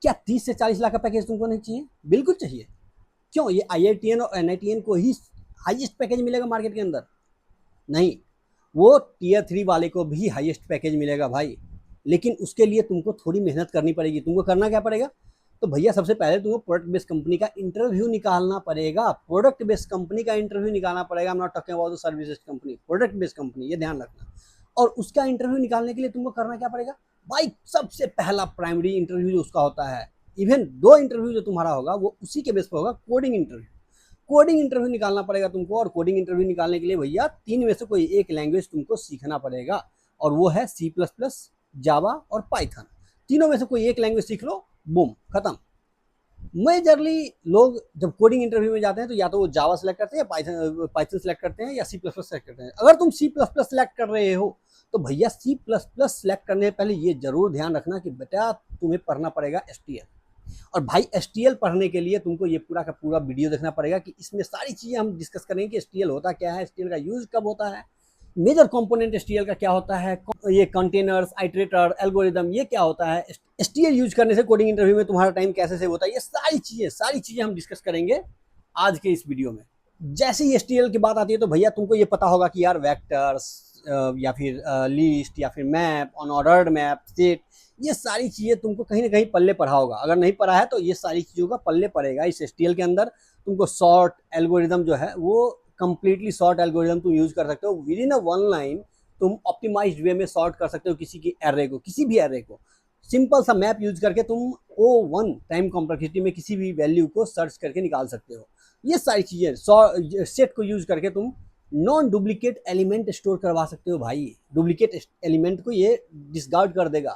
क्या 30 से 40 लाख का पैकेज तुमको नहीं चाहिए? बिल्कुल चाहिए। क्यों? ये IITN और NITN को ही हाईएस्ट पैकेज मिलेगा मार्केट के अंदर? नहीं, वो Tier 3 वाले को भी हाईएस्ट पैकेज मिलेगा भाई, लेकिन उसके लिए तुमको थोड़ी मेहनत करनी पड़ेगी। तुमको करना क्या पड़ेगा? तो भैया सबसे पहले तुमको प्रोडक्ट बेस्ड कंपनी का इंटरव्यू निकालना पड़ेगा। प्रोडक्ट बेस्ड कंपनी का इंटरव्यू निकालना पड़ेगा। I am not talking about the services company, product based company, ये ध्यान रखना। और उसका इंटरव्यू निकालने के लिए तुमको करना क्या पड़ेगा भाई? सबसे पहला प्राइमरी इंटरव्यू जो उसका होता है, इवन 2 इंटरव्यू जो तुम्हारा होगा वो उसी के बेस पर होगा, कोडिंग इंटरव्यू। कोडिंग इंटरव्यू निकालना पड़ेगा तुमको, और कोडिंग इंटरव्यू निकालने के लिए भैया 3 में से कोई एक लैंग्वेज तुमको सीखना पड़ेगा, और वो है C++, जावा और पाइथन। तीनों में से कोई एक लैंग्वेज सीख लो, बूम, खत्म। मेजरली लोग जब कोडिंग इंटरव्यू में जाते हैं तो या तो वो जावा सेलेक्ट करते हैं, या पाइथन सेलेक्ट करते हैं, या C++ सेलेक्ट करते हैं। अगर तुम C++ सेलेक्ट कर रहे हो तो भैया C++ सेलेक्ट करने से पहले ये जरूर ध्यान रखना कि बेटा तुम्हें पढ़ना पड़ेगा STL। और भाई STL पढ़ने के लिए तुमको ये पूरा का पूरा वीडियो देखना पड़ेगा कि इसमें सारी चीज़ें हम डिस्कस करेंगे कि STL होता क्या है, STL का यूज कब होता है, मेजर कंपोनेंट STL का क्या होता है, ये कंटेनर्स, आइटरेटर, एल्गोरिदम, ये क्या होता है, STL यूज करने से कोडिंग इंटरव्यू में तुम्हारा टाइम कैसे सेव होता है, ये सारी चीज़ें हम डिस्कस करेंगे आज के इस वीडियो में। जैसे ही STL की बात आती है तो भैया तुमको ये पता होगा कि यार वेक्टर्स या फिर लिस्ट या फिर मैप, अनऑर्डर्ड मैप, सेट, ये सारी चीज़ें तुमको कहीं ना कहीं पल्ले पढ़ा होगा। अगर नहीं पढ़ा है तो ये सारी चीज़ों का पल्ले पड़ेगा इस STL के अंदर। तुमको शॉर्ट एल्गोरिदम जो है वो कंप्लीटली शॉर्ट एल्गोरिदम तुम यूज कर सकते हो। विद इन अ 1 लाइन तुम ऑप्टिमाइज्ड वे में शॉर्ट कर सकते हो किसी की एरे को, किसी भी एरे को। सिंपल सा मैप यूज करके तुम O1 टाइम कॉम्प्लेक्सिटी में किसी भी वैल्यू को सर्च करके निकाल सकते हो। ये सारी चीज़ें सेट को यूज करके तुम नॉन डुप्लीकेट एलिमेंट स्टोर करवा सकते हो भाई। डुप्लीकेट एलिमेंट को ये डिस्कार्ड कर देगा।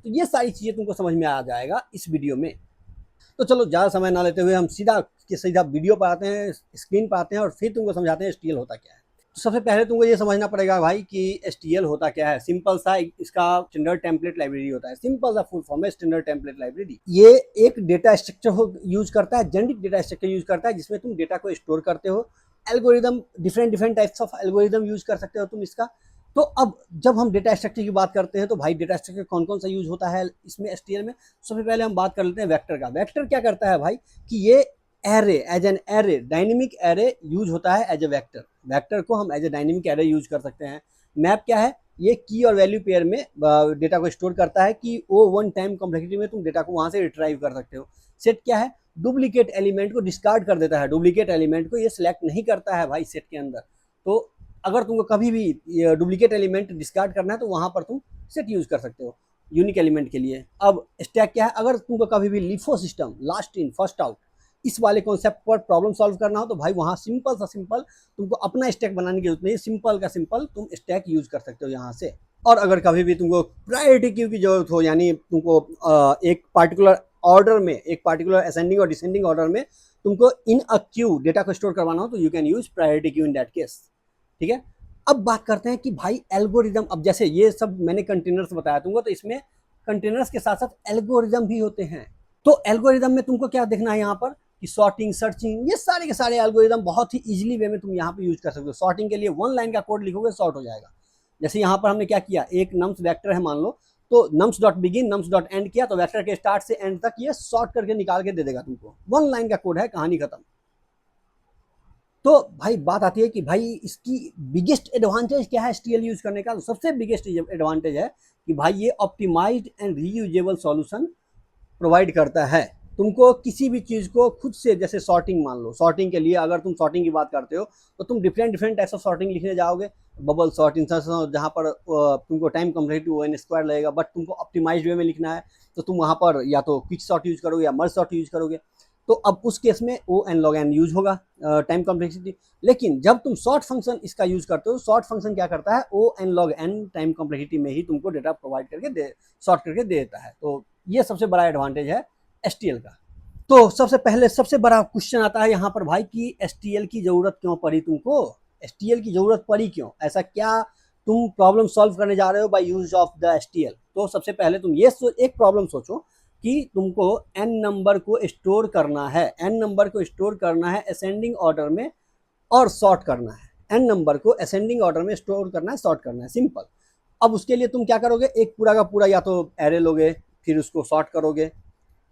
तो ये सारी चीज़ें तुमको समझ में आ जाएगा इस वीडियो में। तो चलो ज़्यादा समय ना लेते हुए हम सीधा वीडियो पर आते हैं, स्क्रीन पर आते हैं, और फिर तुमको समझाते हैं STL होता क्या है। तो सबसे पहले तुमको ये समझना पड़ेगा भाई कि STL होता क्या है। सिंपल सा इसका स्टैंडर्ड टेम्पलेट लाइब्रेरी होता है। सिंपल सा फुल फॉर्म है स्टैंडर्ड टेम्पलेट लाइब्रेरी। ये एक डेटा स्ट्रक्चर यूज करता है, जेनेरिक डेटा स्ट्रक्चर यूज करता है, जिसमें तुम डेटा को स्टोर करते हो। Algorithm, different types of algorithm use कर सकते हो तुम इसका। तो अब जब हम डेटा स्ट्रक्चर की बात करते हैं तो भाई डेटा स्ट्रक्चर कौन कौन सा यूज होता है इसमें STL में। सबसे पहले हम बात कर लेते हैं वेक्टर का। वेक्टर क्या करता है भाई कि ये array, as an array, dynamic array use होता है एज ए वेक्टर। वेक्टर को हम as a dynamic array use कर सकते हैं। मैप क्या है? ये की और वैल्यू पेयर में डेटा को स्टोर करता है कि O1 टाइम कॉम्प्लेक्सिटी में तुम डेटा को वहां से रिट्राइव कर सकते हो। सेट क्या है? डुप्लीकेट एलिमेंट को डिस्कार्ड कर देता है। डुप्लीकेट एलिमेंट को ये सिलेक्ट नहीं करता है भाई सेट के अंदर। तो अगर तुमको कभी भी डुप्लीकेट एलिमेंट डिस्कार्ड करना है तो वहां पर तुम सेट यूज कर सकते हो यूनिक एलिमेंट के लिए। अब स्टैक क्या है? अगर तुमको कभी भी LIFO system, last in first out, इस वाले कॉन्सेप्ट पर प्रॉब्लम सॉल्व करना हो तो भाई वहां सिंपल तुमको अपना स्टैक बनाने की जरूरत नहीं है। सिंपल का सिंपल तुम स्टैक यूज कर सकते हो यहाँ से। और अगर कभी भी तुमको प्रायोरिटी क्यू की जरूरत हो, यानी तुमको एक पार्टिकुलर ऑर्डर में, एक पार्टिकुलर असेंडिंग और डिसेंडिंग ऑर्डर में तुमको इन अ क्यू डेटा को स्टोर करवाना हो तो you can use priority Q in that case. ठीक है। अब बात करते हैं कि भाई एल्गोरिदम। अब जैसे ये सब मैंने कंटेनर्स बताया तुमको, तो इसमें कंटेनर्स के साथ साथ एल्गोरिदम भी होते हैं। तो एल्गोरिदम में तुमको क्या देखना है यहाँ पर कि सॉर्टिंग, सर्चिंग, ये सारे के सारे एल्गोरिदम बहुत ही इजीली वे में तुम यहाँ पे यूज कर सकते हो। सॉर्टिंग के लिए 1 लाइन का कोड लिखोगे, सॉर्ट हो जाएगा। जैसे यहाँ पर हमने क्या किया, एक नम्स वेक्टर है मान लो, तो nums dot begin, nums dot and किया तो वेक्टर के स्टार्ट से एंड तक ये सॉर्ट करके निकाल के दे देगा तुमको। 1 लाइन का कोड है, कहानी खत्म। तो भाई बात आती है कि भाई इसकी बिगेस्ट एडवांटेज क्या है STL यूज करने का। तो सबसे बिगेस्ट एडवांटेज है कि भाई ये optimized and reusable solution provide करता है। तुमको किसी भी चीज़ को खुद से, जैसे सॉर्टिंग मान लो, सॉर्टिंग के लिए अगर तुम सॉर्टिंग की बात करते हो तो तुम डिफरेंट टाइप्स ऑफ सॉर्टिंग लिखने जाओगे, बबल सॉर्ट, इंसर्शन, जहाँ पर तुमको टाइम कम्प्लेक्सिटी O(n)² लगेगा। बट तुमको ऑप्टिमाइज्ड वे में लिखना है तो तुम वहाँ पर या तो क्विक सॉर्ट यूज करोगे या मर्ज सॉर्ट यूज करोगे। तो अब उस केस में O(n log n यूज होगा टाइम कॉम्प्लेक्सिटी। लेकिन जब तुम सॉर्ट फंक्शन इसका यूज करते हो, सॉर्ट फंक्शन क्या करता है, O(n log n time complexity में ही तुमको डेटा प्रोवाइड करके सॉर्ट करके दे देता है। तो ये सबसे बड़ा एडवांटेज है STL का। तो सबसे बड़ा क्वेश्चन आता है यहाँ पर भाई कि STL की जरूरत क्यों पड़ी तुमको। STL की जरूरत पड़ी क्यों? ऐसा क्या तुम प्रॉब्लम सॉल्व करने जा रहे हो by use of the STL? तो सबसे पहले तुम ये एक प्रॉब्लम सोचो कि तुमको n नंबर को स्टोर करना है, n नंबर को स्टोर करना है असेंडिंग ऑर्डर में और सॉर्ट करना है। n नंबर को असेंडिंग ऑर्डर में स्टोर करना है, सॉर्ट करना है, सिंपल। अब उसके लिए तुम क्या करोगे, एक पूरा का पूरा या तो एरे लोगे, फिर उसको सॉर्ट करोगे,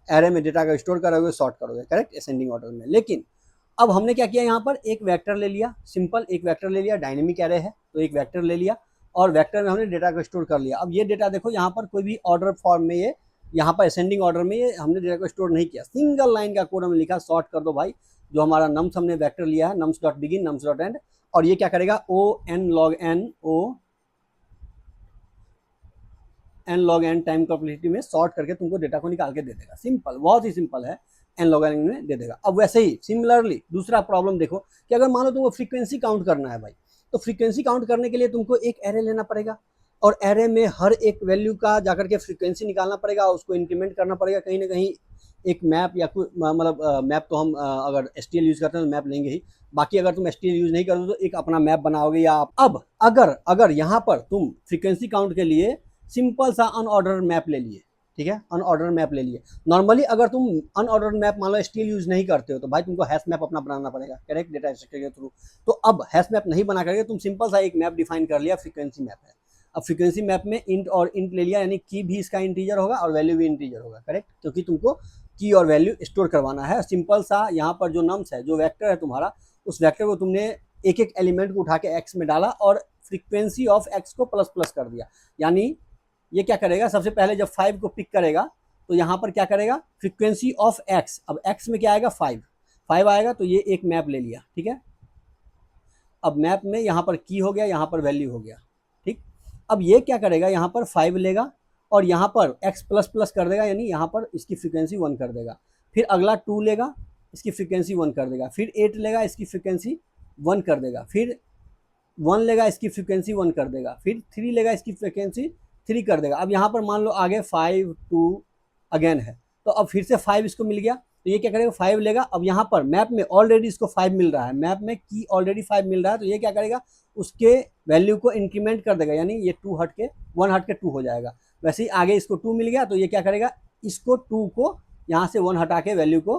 एरे में डेटा का स्टोर करोगे, सॉर्ट करोगे, करेक्ट, असेंडिंग ऑर्डर में। लेकिन अब हमने क्या किया, यहाँ पर एक वेक्टर ले लिया, सिंपल एक वेक्टर ले लिया, डायनेमिक एरे है तो एक वेक्टर ले लिया और वेक्टर में हमने डेटा को स्टोर कर लिया। अब ये डेटा देखो यहाँ पर कोई भी ऑर्डर फॉर्म में, ये यहाँ पर असेंडिंग ऑर्डर में ये हमने डेटा को स्टोर नहीं किया, सिंगल लाइन का कोड हमने लिखा, सॉर्ट कर दो भाई। जो हमारा नम्स हमने वेक्टर लिया है, nums dot begin, nums dot end, और ये क्या करेगा, O N log N time complexity में सॉर्ट करके तुमको डेटा को निकाल के दे देगा। सिंपल, बहुत ही सिंपल है, एन लॉग एन में दे देगा। अब वैसे ही सिमिलरली दूसरा प्रॉब्लम देखो कि अगर मान लो तुमको फ्रीक्वेंसी काउंट करना है भाई, तो फ्रीक्वेंसी काउंट करने के लिए तुमको एक एरे लेना पड़ेगा और एरे में हर एक वैल्यू का जाकर के फ्रीक्वेंसी निकालना पड़ेगा, उसको इंक्रीमेंट करना पड़ेगा कहीं ना कहीं एक मैप या कुछ, मतलब मैप तो हम अगर STL यूज करते हैं तो मैप लेंगे ही, बाकी अगर तुम STL यूज नहीं करोगे तो एक अपना मैप बनाओगे या आप। अब अगर यहाँ पर तुम फ्रीक्वेंसी काउंट के लिए सिंपल सा अनऑर्डर मैप ले लिए, ठीक है, अनऑर्डर मैप ले लिए। नॉर्मली अगर तुम अनऑर्डर मैप मान लो STL यूज नहीं करते हो तो भाई तुमको हैश मैप अपना बनाना पड़ेगा, करेक्ट, डेटा स्ट्रक्चर के थ्रू। तो अब हैश मैप नहीं बना करके तुम सिंपल सा एक मैप डिफाइन कर लिया, फ्रीक्वेंसी मैप है। अब फ्रीक्वेंसी मैप में इंट और इंट ले लिया, यानी की भी इसका इंटीजर होगा और वैल्यू भी इंटीजर होगा, करेक्ट, क्योंकि तुमको की और वैल्यू स्टोर करवाना है। सिंपल सा यहाँ पर जो नम्स है, जो वेक्टर है तुम्हारा, उस वेक्टर को तुमने एक एक एलिमेंट को उठा के एक्स में डाला और फ्रीक्वेंसी ऑफ एक्स को प्लस प्लस कर दिया। यानी ये क्या करेगा, सबसे पहले जब 5 को पिक करेगा तो यहाँ पर क्या करेगा, फ्रीक्वेंसी ऑफ एक्स, अब एक्स में क्या आएगा, 5 आएगा, तो ये एक मैप ले लिया, ठीक है। अब मैप में यहाँ पर की हो गया, यहाँ पर वैल्यू हो गया, ठीक। अब ये क्या करेगा, यहाँ पर 5 लेगा और यहाँ पर x प्लस प्लस कर देगा, यानी यहाँ पर इसकी फ्रीक्वेंसी 1 कर देगा। फिर अगला 2 लेगा, इसकी फ्रीक्वेंसी 1 कर देगा। फिर 8 लेगा, इसकी फ्रीक्वेंसी 1 कर देगा। फिर 1 लेगा, इसकी फ्रीक्वेंसी 1 कर देगा। फिर 3 लेगा, इसकी फ्रीक्वेंसी 3 कर देगा। अब यहाँ पर मान लो आगे 5 2 अगेन है, तो अब फिर से 5 इसको मिल गया, तो ये क्या करेगा, 5 लेगा। अब यहाँ पर मैप में ऑलरेडी इसको 5 मिल रहा है, मैप में की ऑलरेडी 5 मिल रहा है, तो ये क्या करेगा, उसके वैल्यू को इंक्रीमेंट कर देगा, यानी ये 1 हट के 2 हो जाएगा। वैसे ही आगे इसको 2 मिल गया, तो ये क्या करेगा, इसको 2 को यहाँ से 1 हटा के वैल्यू को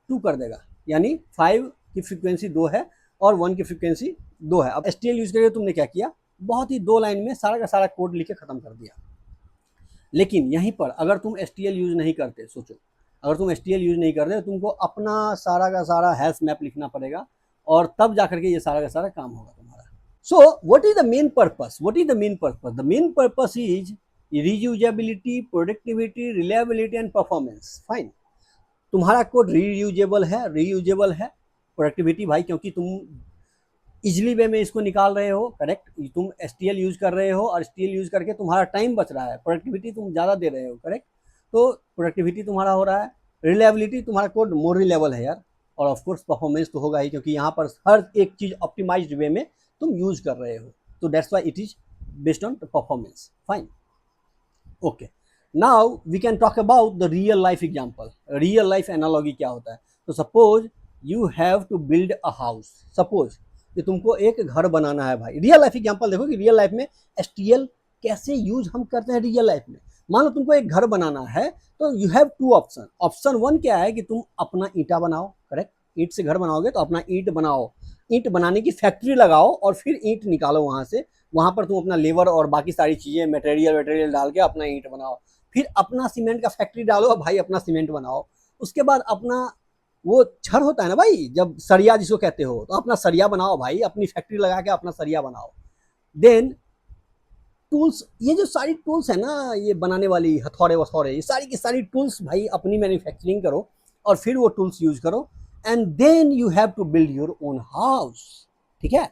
2 कर देगा, यानी 5 की फ्रीक्वेंसी 2 है और 1 की फ्रीक्वेंसी 2 है। अब STL यूज करके तुमने क्या किया, बहुत ही 2 लाइन में सारा का सारा कोड लिख के खत्म कर दिया। लेकिन यहीं पर अगर तुम STL यूज नहीं करते, सोचो अगर तुम STL यूज नहीं करते, तुमको अपना सारा का सारा हैश मैप लिखना पड़ेगा और तब जाकर के ये सारा का सारा काम होगा तुम्हारा। So what is the main purpose, the main purpose is reusability, productivity, reliability and performance. Fine, तुम्हारा कोड रीयूजेबल है, प्रोडक्टिविटी भाई, क्योंकि तुम इजिली वे में इसको निकाल रहे हो, करेक्ट, तुम STL यूज कर रहे हो और STL यूज करके तुम्हारा टाइम बच रहा है, प्रोडक्टिविटी तुम ज़्यादा दे रहे हो, करेक्ट, तो प्रोडक्टिविटी तुम्हारा हो रहा है। रिलायबिलिटी, तुम्हारा कोड मोर रिलायबल है यार, और ऑफकोर्स परफॉर्मेंस तो होगा ही, क्योंकि यहाँ पर हर एक चीज़ ऑप्टिमाइज्ड वे में तुम यूज कर रहे हो, तो that's why it is based on performance. Fine, okay, now we can talk about the real life example. Real life analogy क्या होता है, तो suppose you have to build a house, suppose कि तुमको एक घर बनाना है भाई। रियल लाइफ एग्जांपल देखो कि रियल लाइफ में STL कैसे यूज हम करते हैं रियल लाइफ में। मान लो तुमको एक घर बनाना है, तो यू हैव 2 ऑप्शन। ऑप्शन 1 क्या है कि तुम अपना ईंटा बनाओ, करेक्ट, ईंट से घर बनाओगे तो अपना ईंट बनाओ, ईंट बनाने की फैक्ट्री लगाओ और फिर ईंट निकालो वहाँ से, वहाँ पर तुम अपना लेबर और बाकी सारी चीज़ें मटेरियल डाल के अपना ईंट बनाओ। फिर अपना सीमेंट का फैक्ट्री डालो भाई, अपना सीमेंट बनाओ। उसके बाद अपना वो छड़ होता है ना भाई, जब सरिया जिसको कहते हो, तो अपना सरिया बनाओ भाई, अपनी फैक्ट्री लगा के अपना सरिया बनाओ। देन टूल्स, ये जो सारी टूल्स है ना, ये बनाने वाली हथौड़े वथौड़े, ये सारी की सारी टूल्स भाई अपनी मैन्युफैक्चरिंग करो और फिर वो टूल्स यूज करो, and then you have to build your own house, ठीक है,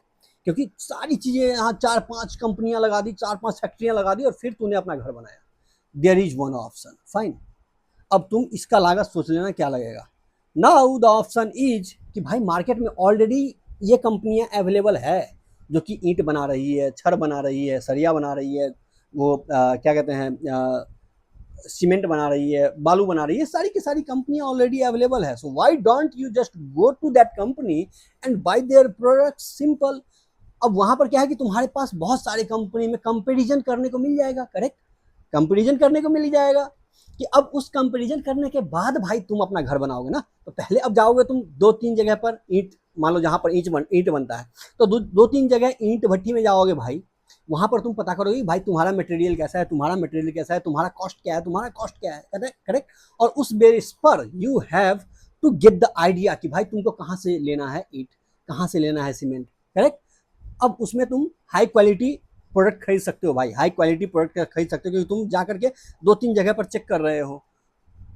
क्योंकि सारी चीजें यहाँ 4-5 कंपनियां लगा दी, 4-5 फैक्ट्रियां लगा दी और फिर तूने अपना घर बनाया। There is one option, fine. अब तुम इसका लागत सोच लेना क्या लगेगा। नाउ द ऑप्शन इज कि भाई मार्केट में ऑलरेडी ये कंपनियां अवेलेबल है जो कि ईंट बना रही है, छड़ बना रही है, सरिया बना रही है, वो क्या कहते हैं, सीमेंट बना रही है, बालू बना रही है, सारी की सारी कंपनियां ऑलरेडी अवेलेबल है। So why don't you just go to that company and buy their product, simple. अब वहां पर क्या है कि तुम्हारे पास बहुत सारे कंपनी में कंपेरिजन करने को मिल जाएगा, करेक्ट, कंपेरिजन करने को मिल जाएगा कि अब उस कंपेरिजन करने के बाद भाई तुम अपना घर बनाओगे ना, तो पहले अब जाओगे तुम 2-3 जगह पर ईंट, मान लो जहां पर ईंट बनता है, तो 2-3 जगह ईंट भट्टी में जाओगे भाई, वहां पर तुम पता करोगे भाई तुम्हारा मटेरियल कैसा है, तुम्हारा मटेरियल कैसा है, तुम्हारा कॉस्ट क्या है, तुम्हारा कॉस्ट क्या है, करेक्ट करेक्ट। और उस बेस पर you have to get the idea कि भाई तुमको कहाँ से लेना है ईट, कहाँ से लेना है सीमेंट, करेक्ट। अब उसमें तुम हाई क्वालिटी प्रोडक्ट खरीद सकते हो भाई, हाई क्वालिटी प्रोडक्ट खरीद सकते हो, क्योंकि तुम जा करके 2-3 जगह पर चेक कर रहे हो।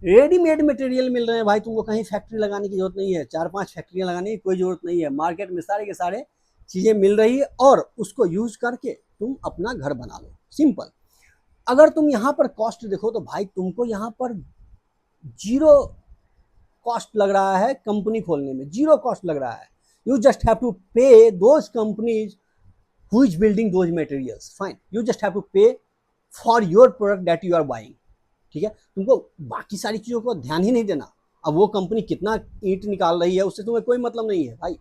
रेडीमेड मटेरियल मिल रहे हैं भाई, तुमको कहीं फैक्ट्री लगाने की जरूरत नहीं है, 4-5 फैक्ट्रियां लगाने की कोई जरूरत नहीं है, मार्केट में सारे के सारे चीजें मिल रही है और उसको यूज करके तुम अपना घर बना लो, सिंपल। अगर तुम यहाँ पर कॉस्ट देखो तो भाई तुमको यहाँ पर जीरो कॉस्ट लग रहा है कंपनी खोलने में, जीरो कॉस्ट लग रहा है। यू जस्ट हैव टू पे those companies who is building those materials, fine, you just have to pay for your product that you are buying, ठीक है। तुमको बाकी सारी चीजों को ध्यान ही नहीं देना। अब वो कंपनी कितना ईंट निकाल रही है उससे तुम्हें कोई मतलब नहीं है भाई,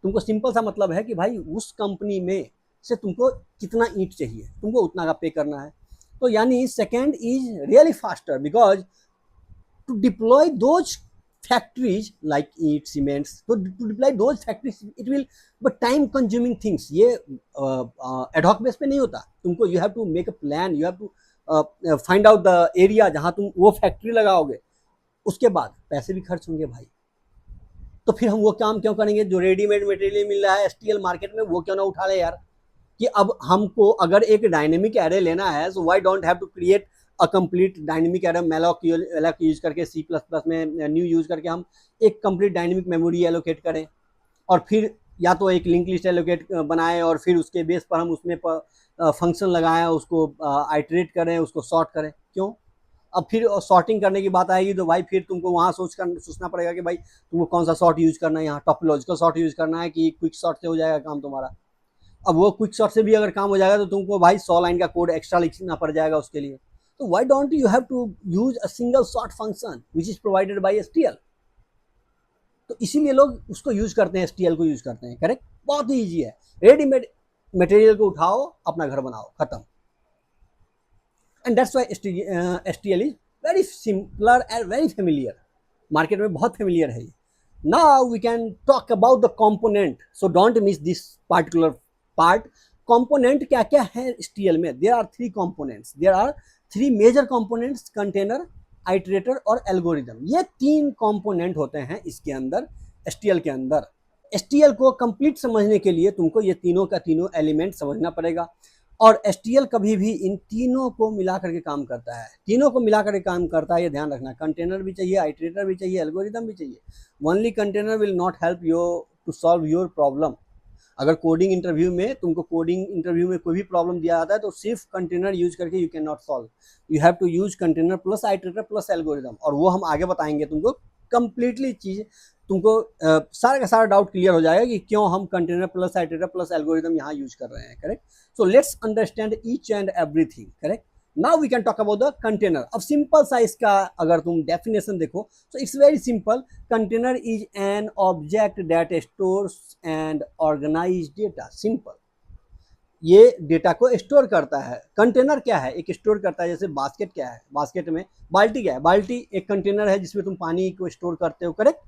तुमको सिंपल सा मतलब है कि भाई उस कंपनी में से तुमको कितना ईंट चाहिए, तुमको उतना का पे करना है। तो यानी second is really faster because to deploy those factories like eat cements, so to deploy those factories it will but time consuming things, ये ad hoc बेस पे नहीं होता। तुमको you have to make a plan, you have to find out the area जहाँ तुम वो factory लगाओगे, उसके बाद पैसे भी खर्च होंगे भाई। तो फिर हम वो काम क्यों करेंगे जो रेडीमेड मटेरियल मिल रहा है एसटीएल मार्केट में, वो क्यों ना उठा ले यार। कि अब हमको अगर एक डायनेमिक एरे लेना है so why don't have to create a complete dynamic array, malloc use करके सी प्लस प्लस में न्यू यूज करके हम एक कंप्लीट डायनेमिक मेमोरी एलोकेट करें और फिर या तो एक लिंक लिस्ट एलोकेट बनाएं और फिर उसके बेस पर हम उसमें फंक्शन लगाएं, उसको आइटरेट करें, उसको सॉर्ट करें, क्यों। अब फिर सॉर्टिंग करने की बात आएगी तो भाई फिर तुमको वहाँ सोचना पड़ेगा कि भाई तुमको कौन सा सॉर्ट यूज करना है, यहाँ टॉपोलॉजिकल सॉर्ट यूज करना है कि क्विक सॉर्ट से हो जाएगा काम तुम्हारा। अब वो क्विक सॉर्ट से भी अगर काम हो जाएगा तो तुमको भाई 100 लाइन का कोड एक्स्ट्रा लिखना पड़ जाएगा उसके लिए। तो why don't you have to use a single sort function which is provided by STL. तो इसीलिए लोग उसको यूज करते हैं, एसटीएल को यूज करते हैं, करेक्ट। बहुत ही ईजी है, रेडीमेड मटेरियल को उठाओ अपना घर बनाओ, खत्म। And that's why STL is very simpler and very familiar, market में बहुत फेमिलियर है ये। Now we can talk about the component, so don't miss this particular part. Component क्या क्या है एसटीएल में, there are 3 components, there are 3 major components, container, iterator और algorithm. ये 3 कंपोनेंट होते हैं इसके अंदर, एसटीएल के अंदर। एसटीएल को कंप्लीट समझने के लिए तुमको ये तीनों का तीनों एलिमेंट समझना पड़ेगा और एसटीएल कभी भी इन तीनों को मिला करके काम करता है, तीनों को मिला करके काम करता है, ये ध्यान रखना। कंटेनर भी चाहिए, आइटरेटर भी चाहिए, एल्गोरिदम भी चाहिए। Only container will not help you to solve your problem. अगर कोडिंग इंटरव्यू में तुमको कोडिंग इंटरव्यू में कोई भी प्रॉब्लम दिया जाता है तो सिर्फ कंटेनर यूज करके you can not solve, you have to use container plus iterator plus algorithm. और वो हम आगे बताएंगे तुमको कंप्लीटली चीज, तुमको सारा का सारा डाउट क्लियर हो जाएगा कि क्यों हम container plus iterator plus algorithm यहाँ यूज कर रहे हैं, correct. So let's understand each and everything, correct. Now we can talk about the container. अब सिंपल सा इसका अगर तुम डेफिनेशन देखो तो it's very simple. Container is an object that stores and organize data, simple. ये डेटा को store करता है। कंटेनर क्या है, एक स्टोर करता है। जैसे बास्केट क्या है, बास्केट में बाल्टी क्या है, बाल्टी एक कंटेनर है जिसमें तुम पानी को स्टोर करते हो, करेक्ट।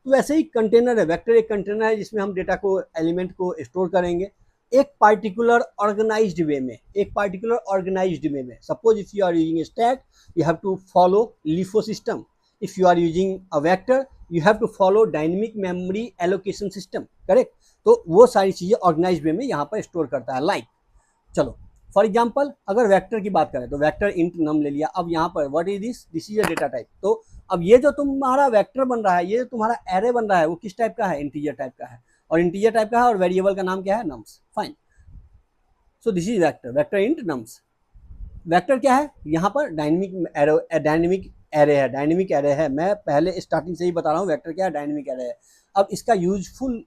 तो वैसे ही कंटेनर है, वेक्टर एक कंटेनर है जिसमें हम डेटा को, एलिमेंट को स्टोर करेंगे एक पार्टिकुलर ऑर्गेनाइज्ड वे में, एक पार्टिकुलर ऑर्गेनाइज्ड वे में। Suppose if you are using stack you have to follow LIFO system, if you are using a vector you have to follow dynamic memory allocation system, correct. तो वो सारी चीजें organised way में यहाँ पर store करता है। लाइक चलो फॉर एग्जाम्पल अगर वेक्टर की बात करें तो वेक्टर इंट नम ले लिया। अब यहाँ पर what is this is a data type. तो अब ये जो तुम्हारा वेक्टर बन रहा है, ये जो तुम्हारा एरे बन रहा है वो किस टाइप का है, इंटीजर टाइप का है। और इंटीजर टाइप का है और वेरिएबल का नाम क्या है, nums, fine. So this is vector, vector int nums. Vector क्या है, यहाँ पर डायनेमिक एरे है, डायनेमिक एरे है। मैं पहले स्टार्टिंग से ही बता रहा हूँ वेक्टर क्या है, डायनेमिक एरे है। अब इसका यूजफुल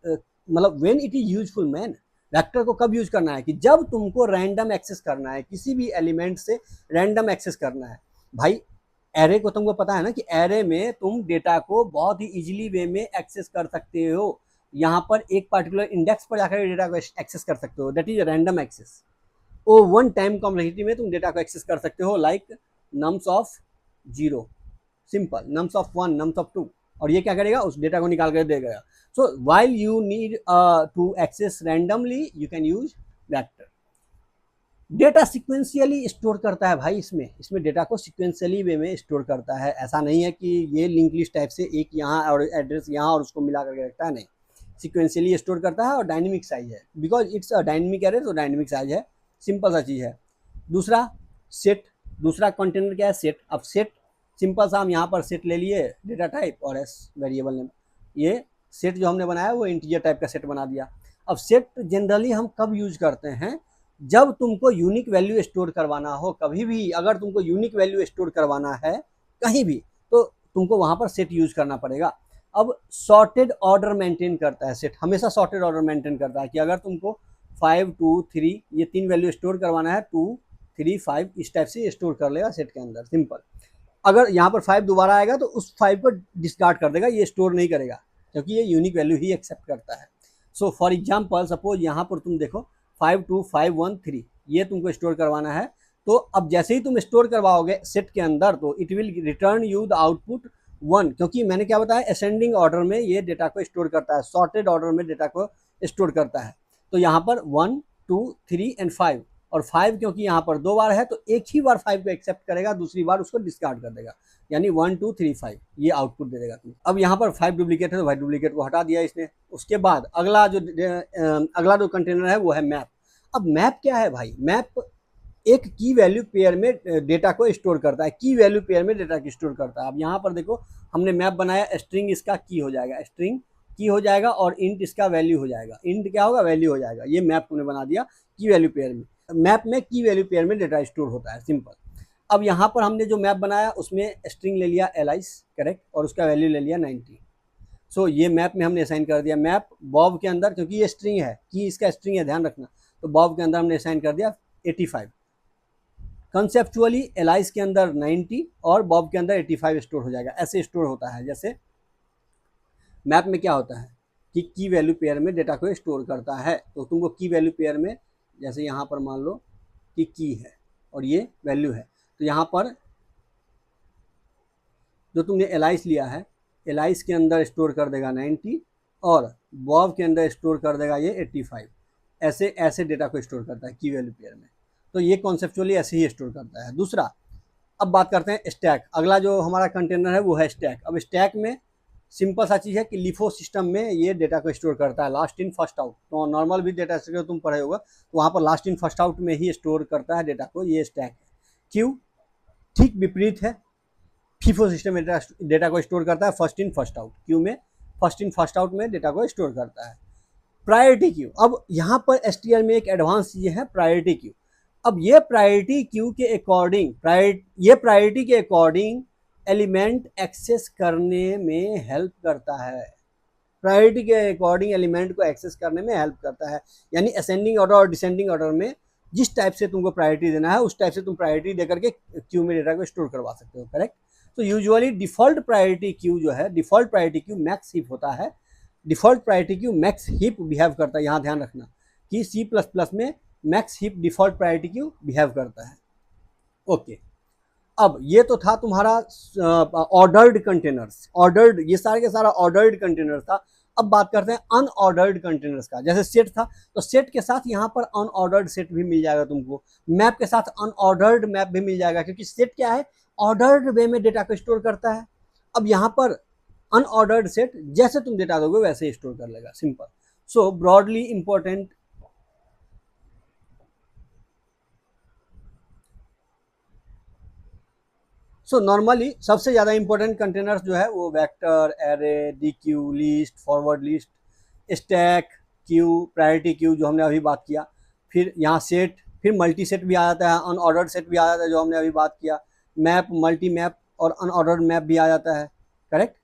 मतलब when it is useful man, vector को कब यूज करना है कि जब तुमको रैंडम एक्सेस करना है, किसी भी एलिमेंट से रैंडम एक्सेस करना है। भाई एरे को तुमको पता है ना कि एरे में तुम डेटा को बहुत ही इजीली वे में एक्सेस कर सकते हो। यहाँ पर एक पार्टिकुलर इंडेक्स पर जाकर डेटा को एक्सेस कर सकते हो, that is random access. O one time complexity में तुम डेटा को एक्सेस कर सकते हो, like nums of 0, simple, nums of 1, nums of 2, और ये क्या करेगा, उस डेटा को निकाल कर देगा। So while you need to access randomly, you can use vector. Data sequentially store करता है भाई, इसमें डेटा को सिक्वेंशियली वे में स्टोर करता है। ऐसा नहीं है कि ये लिंक लिस्ट टाइप से एक यहाँ और एड्रेस यहाँ और उसको मिला करके रखता है, नहीं, सिक्वेंशियली स्टोर करता है और डायनेमिक साइज है, because it's a dynamic array, तो डायनेमिक साइज है, सिंपल सा चीज़ है। दूसरा सेट, दूसरा कंटेनर क्या है, सेट। अब सेट सिंपल सा हम यहाँ पर सेट ले लिए, डेटा टाइप और एस वेरिएबल नेम, ये सेट जो हमने बनाया वो इंटीजर टाइप का सेट बना दिया। अब सेट जनरली हम कब यूज करते हैं, जब तुमको यूनिक वैल्यू स्टोर करवाना हो, कभी भी अगर तुमको यूनिक वैल्यू स्टोर करवाना है कहीं भी, तो तुमको वहां पर सेट यूज करना पड़ेगा। अब सॉर्टेड ऑर्डर मेंटेन करता है सेट, हमेशा सॉर्टेड ऑर्डर मेंटेन करता है कि अगर तुमको 5 2 3 ये 3 वैल्यू स्टोर करवाना है, 2 3 5 इस टाइप से स्टोर कर लेगा सेट के अंदर, सिंपल। अगर यहाँ पर 5 दोबारा आएगा तो उस 5 को डिस्कार्ड कर देगा, ये स्टोर नहीं करेगा क्योंकि ये यूनिक वैल्यू ही एक्सेप्ट करता है। सो फॉर एग्जाम्पल सपोज यहाँ पर तुम देखो 5 2 5 1 3 ये तुमको स्टोर करवाना है, तो अब जैसे ही तुम स्टोर करवाओगे सेट के अंदर तो it will return you the output 1, क्योंकि मैंने क्या बताया असेंडिंग ऑर्डर में ये डेटा को स्टोर करता है, सॉर्टेड ऑर्डर में डेटा को स्टोर करता है। तो यहाँ पर 1 2 3 एंड 5, और 5 क्योंकि यहाँ पर 2 बार है तो एक ही बार 5 को एक्सेप्ट करेगा, दूसरी बार उसको डिस्कार्ड कर देगा, यानी 1 2 3 5 ये आउटपुट दे देगा तुम्हें। अब यहाँ पर 5 डुप्लीकेट है तो भाई डुप्लीकेट को हटा दिया इसने। उसके बाद अगला जो कंटेनर है वो है मैप। अब मैप क्या है भाई, मैप एक की वैल्यू पेयर में डेटा को स्टोर करता है, की वैल्यू पेयर में डेटा को स्टोर करता है। अब यहाँ पर देखो हमने मैप बनाया, स्ट्रिंग इसका की हो जाएगा, स्ट्रिंग की हो जाएगा, और इंट इसका वैल्यू हो जाएगा, इंट क्या होगा, वैल्यू हो जाएगा। ये मैप तुमने बना दिया की वैल्यू पेयर में, मैप में की वैल्यू पेयर में डेटा स्टोर होता है, सिंपल। अब यहाँ पर हमने जो मैप बनाया उसमें स्ट्रिंग ले लिया एलाइस, करेक्ट, और उसका वैल्यू ले लिया 90। सो ये मैप में हमने असाइन कर दिया, मैप बॉब के अंदर, क्योंकि ये स्ट्रिंग है, की इसका स्ट्रिंग है, ध्यान रखना, तो बॉब के अंदर हमने असाइन कर दिया 85। कंसेप्चुअली एलाइस के अंदर 90 और बॉब के अंदर 85 स्टोर हो जाएगा, ऐसे स्टोर होता है। जैसे मैप में क्या होता है कि की वैल्यू पेयर में डेटा को स्टोर करता है, तो तुमको की वैल्यू पेयर में, जैसे यहाँ पर मान लो कि की है और ये वैल्यू है, तो यहाँ पर जो तुमने एलाइस लिया है, एलाइस के अंदर स्टोर कर देगा 90 और बॉब के अंदर स्टोर कर देगा ये 85। ऐसे ऐसे डेटा को स्टोर करता है की वैल्यू पेयर में, तो ये कॉन्सेप्चुअली ऐसे ही स्टोर करता है। दूसरा, अब बात करते हैं स्टैक। अगला जो हमारा कंटेनर है वो है स्टैक। अब स्टैक में सिंपल सा चीज़ है कि लिफो सिस्टम में ये डेटा को स्टोर करता है, लास्ट इन फर्स्ट आउट। तो नॉर्मल भी डेटा स्ट्रक्चर तुम पढ़े होगा, तो वहाँ पर लास्ट इन फर्स्ट आउट में ही स्टोर करता है डेटा को, ये स्टैक है। क्यों, ठीक विपरीत है, फीफो सिस्टम में डेटा को स्टोर करता है first in first out, Q में फर्स्ट इन फर्स्ट आउट में डेटा को स्टोर करता है। प्रायोरिटी क्यू, अब यहाँ पर एसटीएल में एक एडवांस चीज़ है प्रायोरिटी क्यू। अब ये प्रायोरिटी क्यू के अकॉर्डिंग, प्रायोरिटी के अकॉर्डिंग एलिमेंट एक्सेस करने में हेल्प करता है, प्रायोरिटी के अकॉर्डिंग एलिमेंट को एक्सेस करने में हेल्प करता है। यानी असेंडिंग ऑर्डर और डिसेंडिंग ऑर्डर में जिस टाइप से तुमको प्रायोरिटी देना है उस टाइप से तुम प्रायोरिटी देकर के क्यू में डेटा को स्टोर करवा सकते हो, करेक्ट। तो यूजुअली डिफॉल्ट प्रायोरिटी क्यू जो है, default priority queue max heap होता है, default priority queue max heap behave करता है। यहाँ ध्यान रखना कि C++ में max heap default priority queue behave करता है। ओके, अब ये तो था तुम्हारा ऑर्डर्ड कंटेनर्स, ऑर्डर्ड, ये सारे के सारा ऑर्डर्ड कंटेनर्स था। अब बात करते हैं अनऑर्डर्ड कंटेनर्स का। जैसे सेट था तो सेट के साथ यहाँ पर अनऑर्डर्ड सेट भी मिल जाएगा तुमको, मैप के साथ अनऑर्डर्ड मैप भी मिल जाएगा, क्योंकि सेट क्या है, ऑर्डर्ड वे में डेटा को स्टोर करता है। अब यहाँ पर अनऑर्डर्ड सेट जैसे तुम डेटा दोगे वैसे ही स्टोर कर लेगा, सिंपल। सो ब्रॉडली इंपॉर्टेंट, सो नॉर्मली सबसे ज़्यादा इंपॉर्टेंट कंटेनर्स जो है वो vector, array, D Q, list, forward list, stack, Q, priority Q जो हमने अभी बात किया, फिर यहाँ सेट, फिर मल्टी सेट भी आ जाता है, अनऑर्डर्ड सेट भी आ जाता है जो हमने अभी बात किया, मैप, मल्टी मैप और अनऑर्डर्ड मैप भी आ जाता है, करेक्ट।